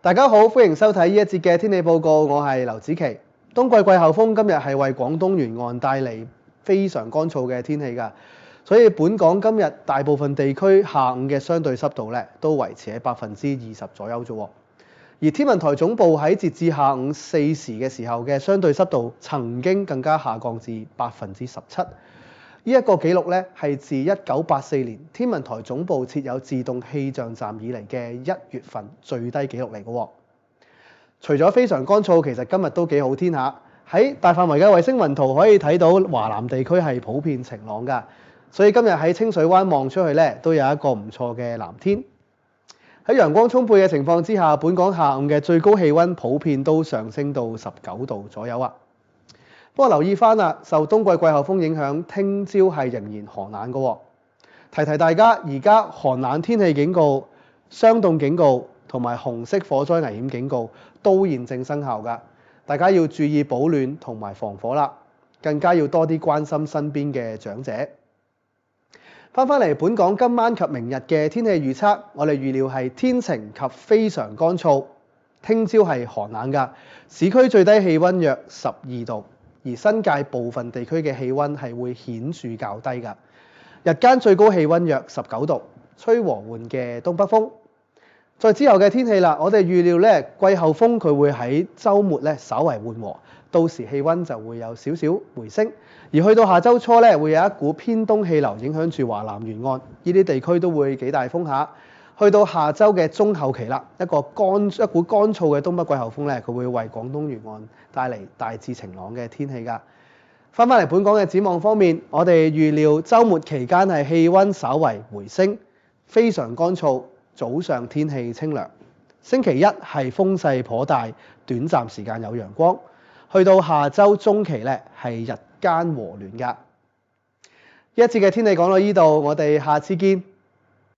大家好，歡迎收睇呢一節嘅天氣報告，我係劉子琪。冬季季候風今日係為廣東沿岸帶嚟非常乾燥嘅天氣㗎，所以本港今日大部分地區下午嘅相對濕度咧都維持喺20%左右啫。而天文台總部喺截至下午4時嘅時候嘅相對濕度曾經更加下降至17%。呢一個紀錄咧係自1984年天文台總部設有自動氣象站以嚟嘅1月份最低紀錄嚟嘅喎。除咗非常乾燥，其實今日都幾好天下。喺大範圍嘅衛星雲圖可以睇到華南地區係普遍晴朗㗎，所以今日喺清水灣望出去咧都有一個唔錯嘅藍天。喺陽光充沛嘅情況之下，本港下午嘅最高氣温普遍都上升到19度左右啊。不過留意翻啦，受冬季季候風影響，聽朝係仍然寒冷嘅喎。提提大家，而家寒冷天氣警告、霜凍警告同埋紅色火災危險警告都現正生效㗎，大家要注意保暖同埋防火啦，更加要多啲關心身邊嘅長者。翻嚟本港今晚及明日嘅天氣預測，我哋預料係天晴及非常乾燥，聽朝係寒冷㗎，市區最低氣温約12度。而新界部分地區嘅氣温係會顯著較低㗎，日間最高氣温約19度，吹和緩嘅東北風。再之後嘅天氣啦，我哋預料咧季候風佢會喺週末咧稍為緩和，到時氣温就會有少少回升。而去到下週初咧，會有一股偏東氣流影響住華南沿岸，呢啲地區都會幾大風下。去到下週嘅中後期啦，一股乾燥嘅東北季候風咧，佢會為廣東沿岸帶嚟大致晴朗嘅天氣㗎。翻嚟本港嘅展望方面，我哋預料週末期間係氣温稍為回升，非常乾燥，早上天氣清涼。星期一係風勢頗大，短暫時間有陽光。去到下週中期咧係日間和暖㗎。一節嘅天氣講到呢度，我哋下次見。